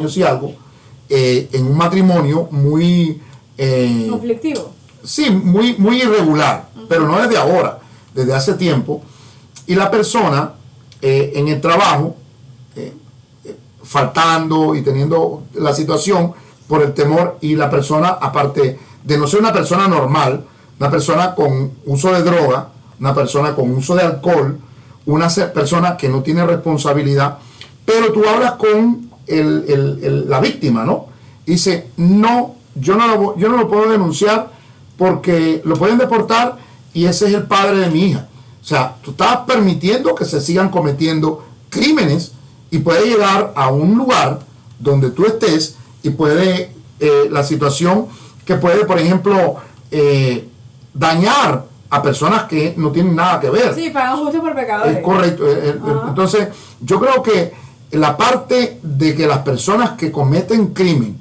años y algo, en un matrimonio muy... conflictivo. Sí, muy irregular, pero no desde ahora, desde hace tiempo. Y la persona en el trabajo, faltando y teniendo la situación por el temor, y la persona, aparte de no ser una persona normal, una persona con uso de droga, una persona con uso de alcohol, una persona que no tiene responsabilidad, pero tú hablas con la víctima, ¿no? Y dice, no, yo no lo puedo denunciar porque lo pueden deportar y ese es el padre de mi hija. O sea, tú estás permitiendo que se sigan cometiendo crímenes y puede llegar a un lugar donde tú estés y puede la situación que puede, por ejemplo, dañar a personas que no tienen nada que ver. Sí, pagan justo por pecadores. Es correcto. Entonces, yo creo que la parte de que las personas que cometen crimen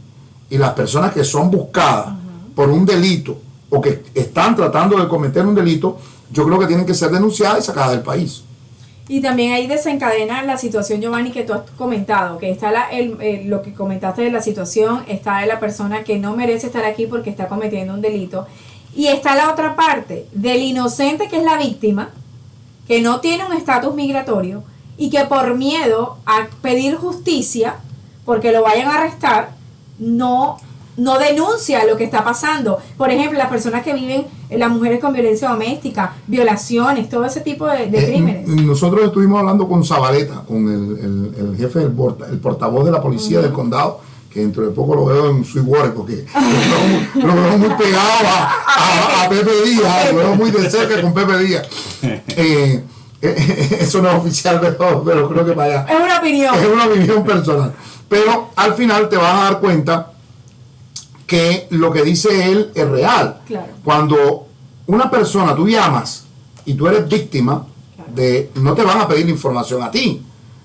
y las personas que son buscadas por un delito o que están tratando de cometer un delito, yo creo que tienen que ser denunciadas y sacadas del país. Y también ahí desencadena la situación, Giovanni, que tú has comentado, que está lo que comentaste de la situación, está de la persona que no merece estar aquí porque está cometiendo un delito, y está la otra parte, del inocente que es la víctima, que no tiene un estatus migratorio, y que por miedo a pedir justicia, porque lo vayan a arrestar, no denuncia lo que está pasando. Por ejemplo, las personas que viven, las mujeres con violencia doméstica, violaciones, todo ese tipo de crímenes. Nosotros estuvimos hablando con Zabaleta, con el jefe, el portavoz de la policía del condado, que dentro de poco lo veo en Sweetwater, porque lo veo muy pegado a Pepe Díaz, lo veo muy de cerca con Pepe Díaz. Eso no es oficial, pero creo que para allá. Es una opinión. Es una opinión personal. Pero al final te vas a dar cuenta que lo que dice él es real. Claro. Cuando una persona, tú llamas y tú eres víctima, no te van a pedir información a ti,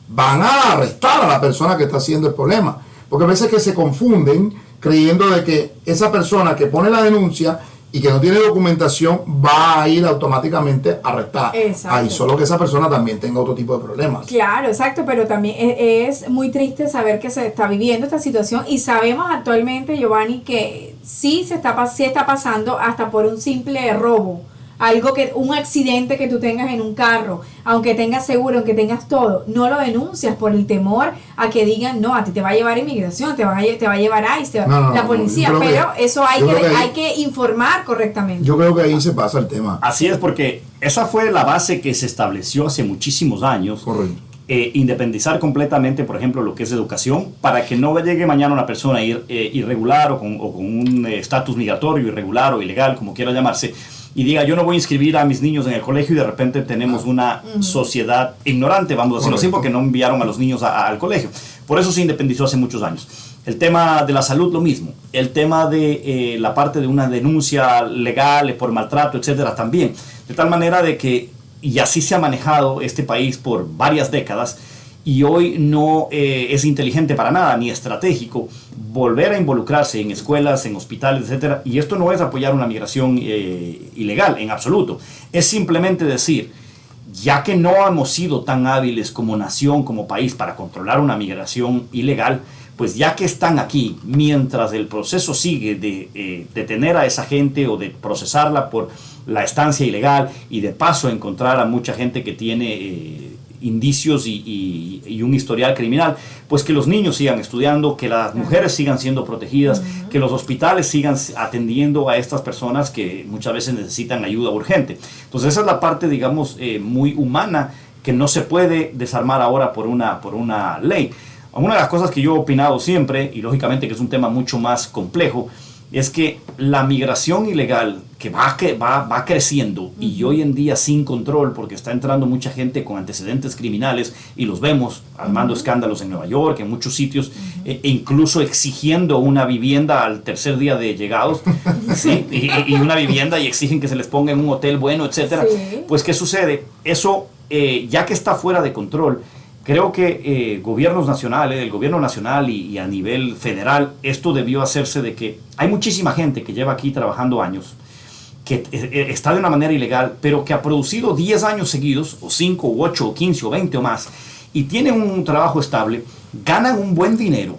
van a arrestar a la persona que está haciendo el problema, porque a veces que se confunden creyendo de que esa persona que pone la denuncia y que no tiene documentación va a ir automáticamente arrestada. Ahí solo que esa persona también tenga otro tipo de problemas. Claro, exacto, pero también es muy triste saber que se está viviendo esta situación y sabemos actualmente, Giovanni, que sí está pasando hasta por un simple robo, un accidente que tú tengas en un carro, aunque tengas seguro, aunque tengas todo, no lo denuncias por el temor a que digan, no, a ti te va a llevar inmigración, te va a llevar ICE, la policía, pero eso hay que informar correctamente. Yo creo que ahí se pasa el tema. Así es, porque esa fue la base que se estableció hace muchísimos años. Correcto. Independizar completamente, por ejemplo, lo que es educación, para que no llegue mañana una persona irregular o con un estatus migratorio, irregular o ilegal, como quiera llamarse, y diga, yo no voy a inscribir a mis niños en el colegio, y de repente tenemos una sociedad ignorante, vamos a decirlo así, porque no enviaron a los niños al colegio. Por eso se independizó hace muchos años. El tema de la salud, lo mismo. El tema de la parte de una denuncia legal por maltrato, etcétera, también. De tal manera de que, y así se ha manejado este país por varias décadas, y hoy no es inteligente para nada, ni estratégico, volver a involucrarse en escuelas, en hospitales, etcétera. Y esto no es apoyar una migración ilegal, en absoluto. Es simplemente decir, ya que no hemos sido tan hábiles como nación, como país, para controlar una migración ilegal, pues ya que están aquí, mientras el proceso sigue de detener a esa gente o de procesarla por la estancia ilegal y de paso encontrar a mucha gente que tiene indicios y un historial criminal, pues que los niños sigan estudiando, que las mujeres sigan siendo protegidas, que los hospitales sigan atendiendo a estas personas que muchas veces necesitan ayuda urgente. Entonces esa es la parte, digamos, muy humana, que no se puede desarmar ahora por una ley. Una de las cosas que yo he opinado siempre, y lógicamente que es un tema mucho más complejo, es que la migración ilegal que va creciendo y hoy en día sin control, porque está entrando mucha gente con antecedentes criminales y los vemos armando escándalos en Nueva York, en muchos sitios, e incluso exigiendo una vivienda al tercer día de llegados, ¿sí? y una vivienda, y exigen que se les ponga en un hotel bueno, etcétera. Sí. Pues ¿qué sucede? Eso, ya que está fuera de control, creo que gobiernos nacionales, el gobierno nacional y a nivel federal, esto debió hacerse de que hay muchísima gente que lleva aquí trabajando años, que está de una manera ilegal, pero que ha producido 10 años seguidos, o 5, o 8, o 15, o 20 o más, y tienen un trabajo estable, ganan un buen dinero,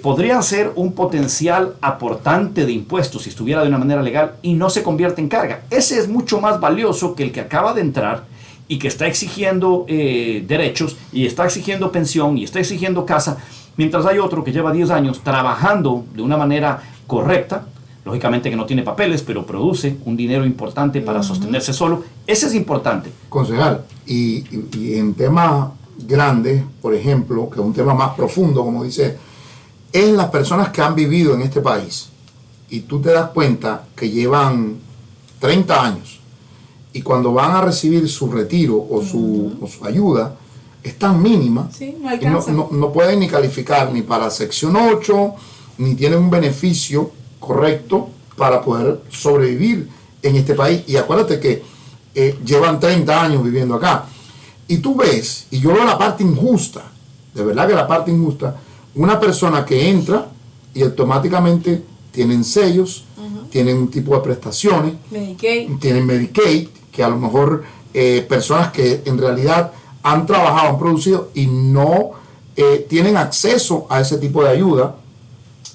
podría ser un potencial aportante de impuestos si estuviera de una manera legal y no se convierte en carga. Ese es mucho más valioso que el que acaba de entrar y que está exigiendo derechos y está exigiendo pensión y está exigiendo casa, mientras hay otro que lleva 10 años trabajando de una manera correcta, lógicamente que no tiene papeles, pero produce un dinero importante para sostenerse solo. Ese es importante. Concejal, y en temas grandes, por ejemplo, que es un tema más profundo, como dice, es las personas que han vivido en este país y tú te das cuenta que llevan 30 años y cuando van a recibir su retiro o su ayuda es tan mínima, Sí, no y alcanza. no pueden ni calificar ni para sección 8 ni tienen un beneficio correcto para poder sobrevivir en este país. Y acuérdate que llevan 30 años viviendo acá. Y tú ves, y yo veo la parte injusta, de verdad que la parte injusta, una persona que entra y automáticamente tienen sellos, tienen un tipo de prestaciones, Medicaid. tienen Medicaid, que a lo mejor personas que en realidad han trabajado, han producido y no tienen acceso a ese tipo de ayuda,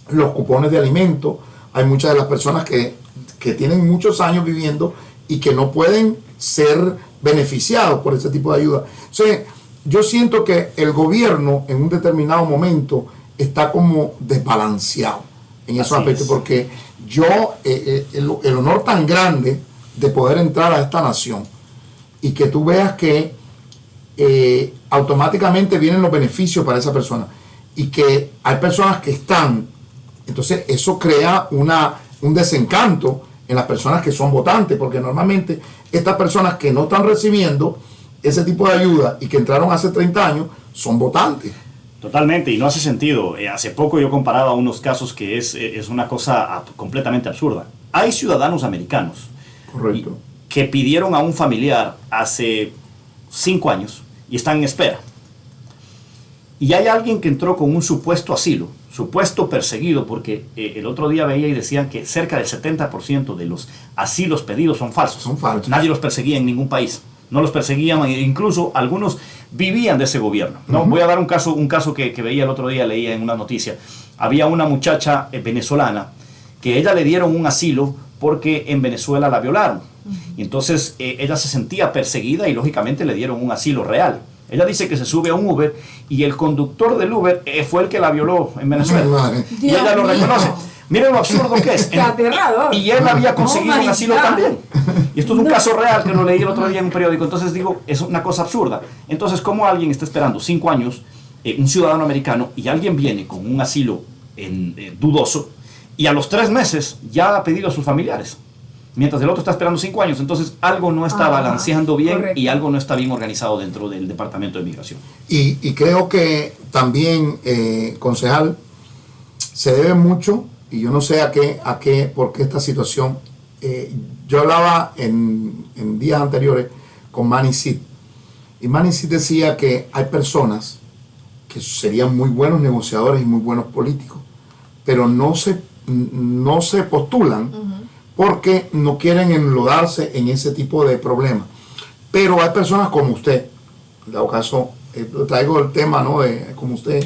los cupones de alimento. Hay muchas de las personas que tienen muchos años viviendo y que no pueden ser beneficiados por ese tipo de ayuda. Entonces, yo siento que el gobierno en un determinado momento está como desbalanceado en esos Así aspectos, es. porque yo, el honor tan grande de poder entrar a esta nación y que tú veas que automáticamente vienen los beneficios para esa persona y que hay personas que están, entonces eso crea un desencanto en las personas que son votantes, porque normalmente estas personas que no están recibiendo ese tipo de ayuda y que entraron hace 30 años son votantes. Totalmente, y no hace sentido. Hace poco yo comparaba unos casos que es una cosa completamente absurda. Hay ciudadanos americanos Correcto. que pidieron a un familiar hace 5 años y están en espera. Y hay alguien que entró con un supuesto asilo, supuesto perseguido, porque el otro día veía y decían que cerca del 70% de los asilos pedidos son falsos. Son falsos. Nadie los perseguía en ningún país. No los perseguían, incluso algunos vivían de ese gobierno, ¿no? Voy a dar un caso que veía el otro día, leía en una noticia. Había una muchacha venezolana que ella le dieron un asilo porque en Venezuela la violaron. Y entonces ella se sentía perseguida y lógicamente le dieron un asilo real. Ella dice que se sube a un Uber y el conductor del Uber fue el que la violó en Venezuela. Madre. Y ella lo Dios mío. reconoce. Miren lo absurdo que es. Qué aterrador. Y él había conseguido Oh my un asilo God. también. Y esto es un caso real que lo leí el otro día en un periódico. Entonces digo, es una cosa absurda. Entonces, ¿cómo alguien está esperando 5 años, un ciudadano americano, y alguien viene con un asilo dudoso, y a los 3 meses ya ha pedido a sus familiares? Mientras el otro está esperando 5 años. Entonces, algo no está balanceando bien, correcto. y algo no está bien organizado dentro del Departamento de Migración. Y creo que también, concejal, se debe mucho, y yo no sé por qué esta situación. Yo hablaba en días anteriores con Manny Sid, y Manny Sid decía que hay personas que serían muy buenos negociadores y muy buenos políticos, pero no se postulan porque no quieren enlodarse en ese tipo de problemas. Pero hay personas como usted, en dado caso, traigo el tema, ¿no?, de como usted,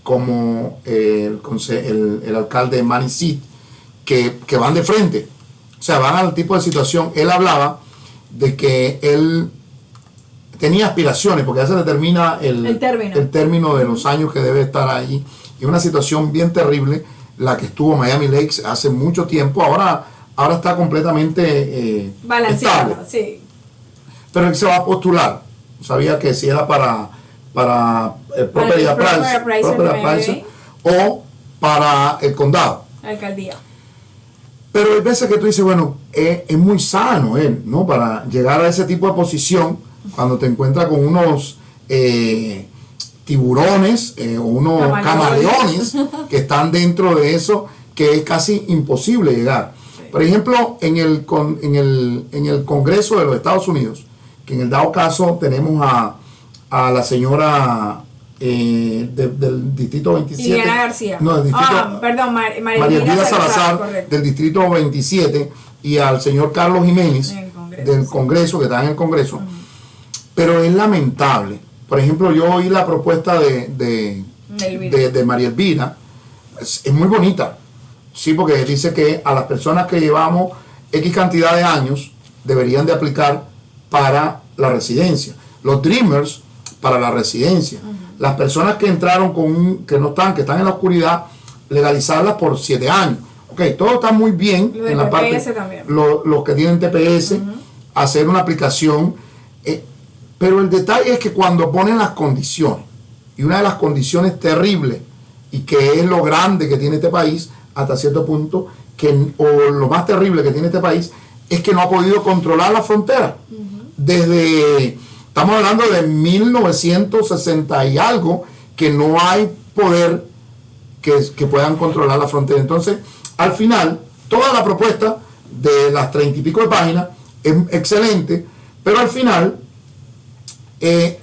como el alcalde Manny Sid, que van de frente, o sea, van al tipo de situación. Él hablaba de que él tenía aspiraciones, porque ya se le termina el término de los años que debe estar ahí, y una situación bien terrible, la que estuvo Miami Lakes hace mucho tiempo. Ahora está completamente Balanceado, estable. sí. Pero él se va a postular. Sabía que si era para property appraiser o para el condado. Alcaldía. Pero hay veces que tú dices, bueno, es muy sano él, ¿no?, para llegar a ese tipo de posición cuando te encuentras con unos tiburones o unos camaleones que están dentro de eso, que es casi imposible llegar. Sí. Por ejemplo, en el Congreso de los Estados Unidos, que en el dado caso tenemos a la señora del distrito 27. Liliana García. No, del distrito, perdón, María Elvira Salazar, correcto. del distrito 27, y al señor Carlos Jiménez, del Congreso, que está en el Congreso. Pero es lamentable. Por ejemplo, yo oí la propuesta de María Elvira, es muy bonita, sí, porque dice que a las personas que llevamos X cantidad de años deberían de aplicar para la residencia. Los Dreamers para la residencia. Las personas que entraron que están en la oscuridad, legalizarlas por 7 años. Ok, todo está muy bien Lo en la parte. también. Los que tienen TPS, hacer una aplicación. Pero el detalle es que cuando ponen las condiciones, y una de las condiciones terribles, y que es lo grande que tiene este país, hasta cierto punto, o lo más terrible que tiene este país, es que no ha podido controlar la frontera. Estamos hablando de 1960 y algo, que no hay poder que puedan controlar la frontera. Entonces, al final, toda la propuesta de las 30 y pico de páginas es excelente, pero al final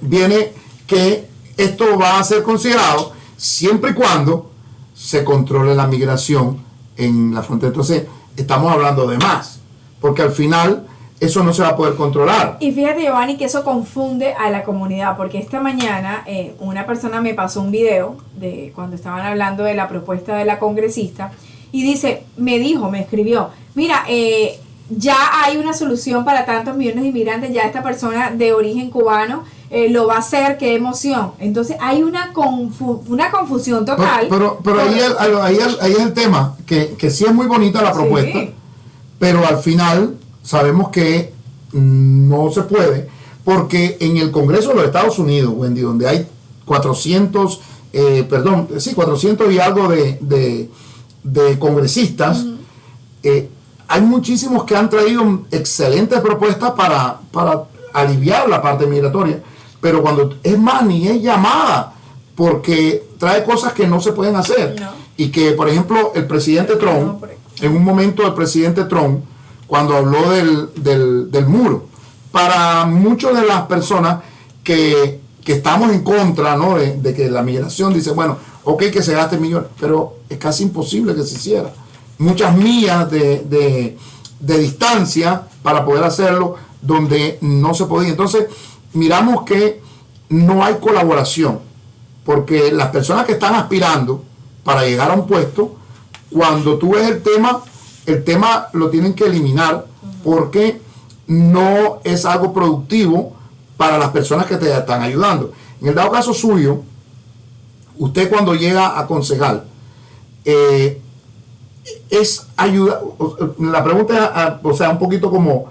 viene que esto va a ser considerado siempre y cuando se controle la migración en la frontera. Entonces, estamos hablando de más, porque al final eso no se va a poder controlar. Y fíjate, Giovanni, que eso confunde a la comunidad, porque esta mañana una persona me pasó un video de cuando estaban hablando de la propuesta de la congresista, y me escribió, mira, ya hay una solución para tantos millones de inmigrantes, ya esta persona de origen cubano lo va a hacer, qué emoción. Entonces hay una confusión total. Pero ahí es el tema, que sí es muy bonita la propuesta, sí, pero al final sabemos que no se puede, porque en el Congreso de los Estados Unidos, Wendy, donde hay 400 y algo de congresistas, hay muchísimos que han traído excelentes propuestas para aliviar la parte migratoria, pero cuando es más, ni es llamada, porque trae cosas que no se pueden hacer. No. Y que, por ejemplo, el presidente Trump, en un momento el presidente Trump, cuando habló del muro, para muchas de las personas que estamos en contra, ¿no?, de que la migración, dice, bueno, ok, que se gaste millones, pero es casi imposible que se hiciera. Muchas millas de distancia para poder hacerlo, donde no se podía. Entonces, miramos que no hay colaboración, porque las personas que están aspirando para llegar a un puesto, cuando tú ves el tema lo tienen que eliminar, porque no es algo productivo para las personas que te están ayudando. En el dado caso suyo, usted cuando llega a concejal, es ayuda. La pregunta es, o sea, un poquito como